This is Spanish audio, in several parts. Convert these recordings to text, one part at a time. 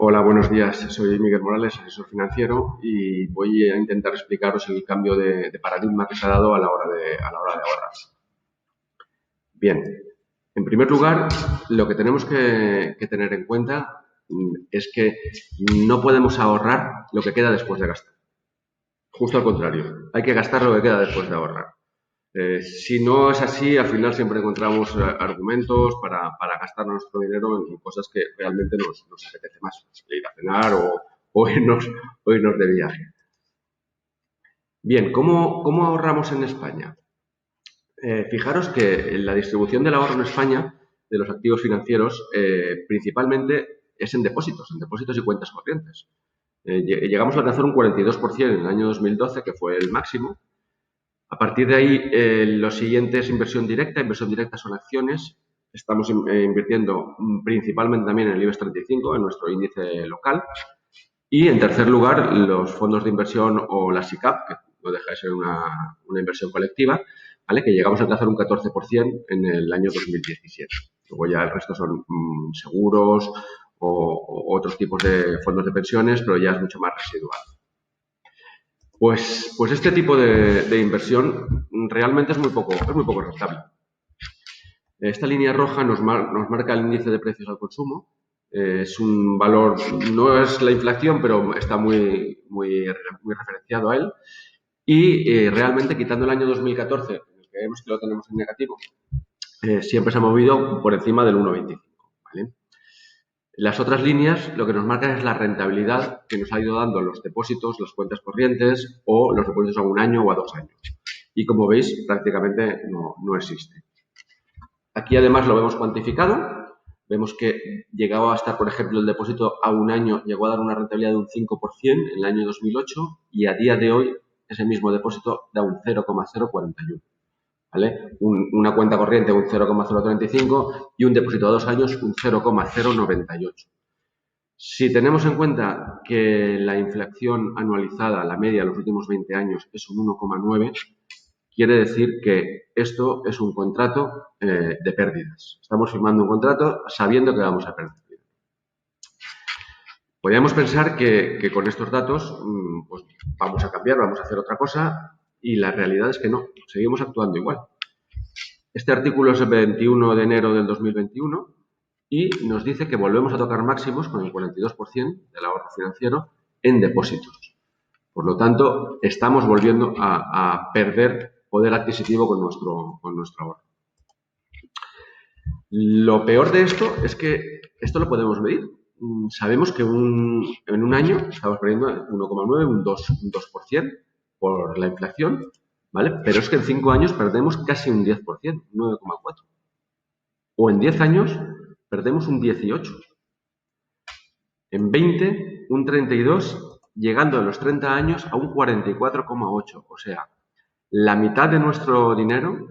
Hola, buenos días. Soy Miguel Morales, asesor financiero, y voy a intentar explicaros el cambio de paradigma que se ha dado a la hora de ahorrar. Bien, en primer lugar, lo que tenemos que tener en cuenta es que no podemos ahorrar lo que queda después de gastar. Justo al contrario, hay que gastar lo que queda después de ahorrar. Si no es así, al final siempre encontramos argumentos para gastar nuestro dinero en cosas que realmente nos apetece más, ir a cenar o irnos de viaje. Bien, ¿cómo ahorramos en España? Fijaros que la distribución del ahorro en España, de los activos financieros, principalmente es en depósitos y cuentas corrientes. Llegamos a alcanzar un 42% en el año 2012, que fue el máximo. A partir de ahí, lo siguiente es inversión directa. Inversión directa son acciones. Estamos invirtiendo principalmente también en el IBEX 35, en nuestro índice local. Y en tercer lugar, los fondos de inversión o la SICAV, que no deja de ser una inversión colectiva, ¿vale? Que llegamos a alcanzar un 14% en el año 2017. Luego ya el resto son seguros o otros tipos de fondos de pensiones, pero ya es mucho más residual. Pues este tipo de inversión realmente es muy poco rentable. Esta línea roja nos marca el índice de precios al consumo. Es un valor, no es la inflación, pero está muy referenciado a él. Y realmente, quitando el año 2014, en el que vemos que lo tenemos en negativo, siempre se ha movido por encima del 1,25. ¿Vale? Las otras líneas lo que nos marcan es la rentabilidad que nos ha ido dando los depósitos, las cuentas corrientes o los depósitos a 1 año o a 2 años. Y como veis, prácticamente no existe. Aquí además lo vemos cuantificado. Vemos que llegaba a estar, por ejemplo, el depósito a 1 año, llegó a dar una rentabilidad de un 5% en el año 2008 y a día de hoy ese mismo depósito da un 0,041. ¿Vale? Una cuenta corriente un 0,035 y un depósito a 2 años un 0,098. Si tenemos en cuenta que la inflación anualizada, la media de los últimos 20 años, es un 1,9, quiere decir que esto es un contrato de pérdidas. Estamos firmando un contrato sabiendo que vamos a perder. Podríamos pensar que con estos datos pues vamos a cambiar, vamos a hacer otra cosa, y la realidad es que no, seguimos actuando igual. Este artículo es el 21 de enero del 2021 y nos dice que volvemos a tocar máximos con el 42% del ahorro financiero en depósitos. Por lo tanto, estamos volviendo a perder poder adquisitivo con nuestro ahorro. Lo peor de esto es que esto lo podemos medir. Sabemos que en un año estamos perdiendo 1,9, un 2% por la inflación, ¿vale? Pero es que en 5 años perdemos casi un 10%, 9,4. O en 10 años perdemos un 18. En 20, un 32, llegando a los 30 años a un 44,8. O sea, la mitad de nuestro dinero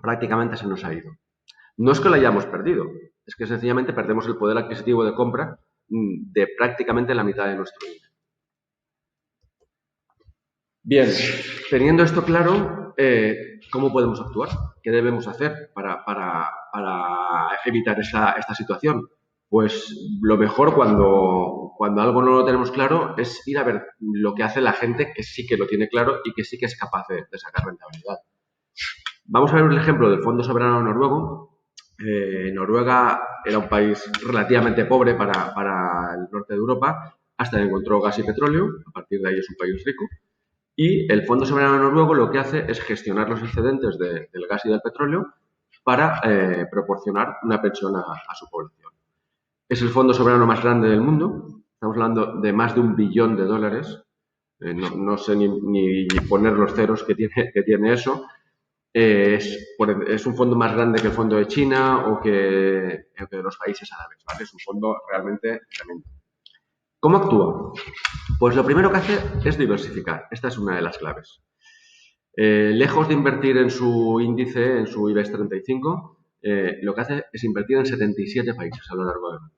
prácticamente se nos ha ido. No es que lo hayamos perdido, es que sencillamente perdemos el poder adquisitivo de compra de prácticamente la mitad de nuestro dinero. Bien, teniendo esto claro, ¿cómo podemos actuar? ¿Qué debemos hacer para evitar esta situación? Pues lo mejor cuando algo no lo tenemos claro es ir a ver lo que hace la gente que sí que lo tiene claro y que sí que es capaz de sacar rentabilidad. Vamos a ver el ejemplo del Fondo Soberano Noruego. Noruega era un país relativamente pobre para el norte de Europa hasta que encontró gas y petróleo. A partir de ahí es un país rico. Y el Fondo Soberano Noruego lo que hace es gestionar los excedentes del gas y del petróleo para proporcionar una pensión a su población. Es el fondo soberano más grande del mundo. Estamos hablando de más de $1 billón. No sé ni poner los ceros que tiene eso. Es un fondo más grande que el fondo de China o que de los países árabes, ¿vale? Es un fondo realmente tremendo. ¿Cómo actúa? Pues lo primero que hace es diversificar. Esta es una de las claves. Lejos de invertir en su índice, en su IBEX 35, lo que hace es invertir en 77 países a lo largo del mundo.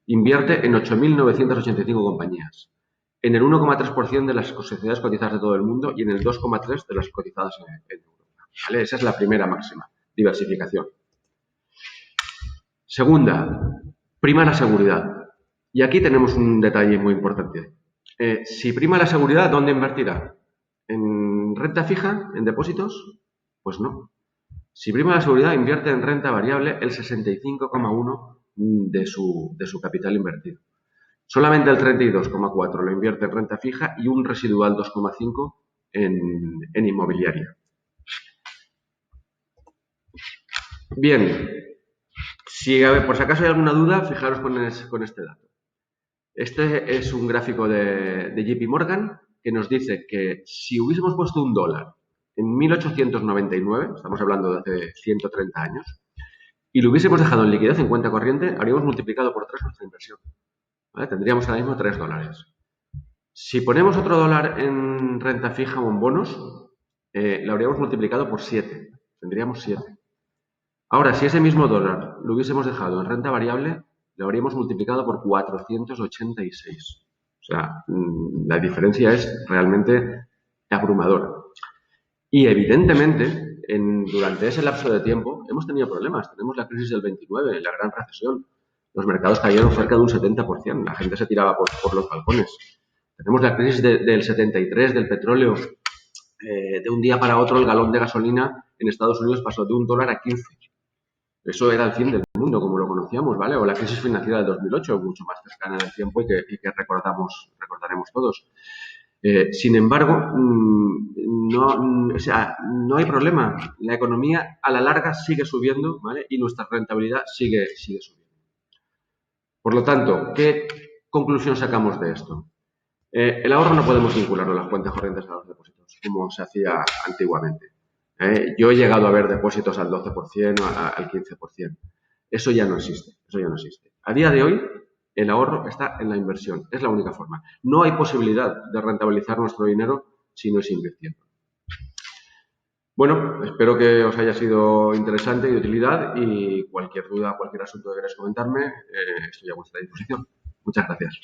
Invierte en 8.985 compañías, en el 1,3% de las sociedades cotizadas de todo el mundo y en el 2,3% de las cotizadas en Europa. ¿Vale? Esa es la primera máxima, diversificación. Segunda, prima la seguridad. Y aquí tenemos un detalle muy importante. Si prima la seguridad, ¿dónde invertirá? ¿En renta fija? ¿En depósitos? Pues no. Si prima la seguridad, invierte en renta variable el 65,1% de su capital invertido. Solamente el 32,4% lo invierte en renta fija y un residual 2,5% en inmobiliaria. Bien, por si acaso hay alguna duda, fijaros con este dato. Este es un gráfico de JP Morgan que nos dice que si hubiésemos puesto un dólar en 1899, estamos hablando de hace 130 años, y lo hubiésemos dejado en liquidez en cuenta corriente, habríamos multiplicado por 3 nuestra inversión. ¿Vale? Tendríamos ahora mismo 3 dólares. Si ponemos otro dólar en renta fija o en bonos, lo habríamos multiplicado por 7. Tendríamos 7. Ahora, si ese mismo dólar lo hubiésemos dejado en renta variable, lo habríamos multiplicado por 486. O sea, la diferencia es realmente abrumadora. Y evidentemente, durante ese lapso de tiempo, hemos tenido problemas. Tenemos la crisis del 29, la gran recesión. Los mercados cayeron cerca de un 70%. La gente se tiraba por los balcones. Tenemos la crisis del 73 del petróleo. De un día para otro, el galón de gasolina en Estados Unidos pasó de $1 a 15. Eso era el fin del mundo, como lo conocíamos, ¿vale? O la crisis financiera del 2008, mucho más cercana en el tiempo y que recordaremos todos. Sin embargo, no hay problema. La economía a la larga sigue subiendo, ¿vale? Y nuestra rentabilidad sigue subiendo. Por lo tanto, ¿qué conclusión sacamos de esto? El ahorro no podemos vincularlo a las cuentas corrientes a los depósitos, como se hacía antiguamente. Yo he llegado a ver depósitos al 12%, al 15%. Eso ya no existe. A día de hoy, el ahorro está en la inversión. Es la única forma. No hay posibilidad de rentabilizar nuestro dinero si no es invirtiendo. Bueno, espero que os haya sido interesante y de utilidad y cualquier duda, cualquier asunto que queráis comentarme, estoy a vuestra disposición. Muchas gracias.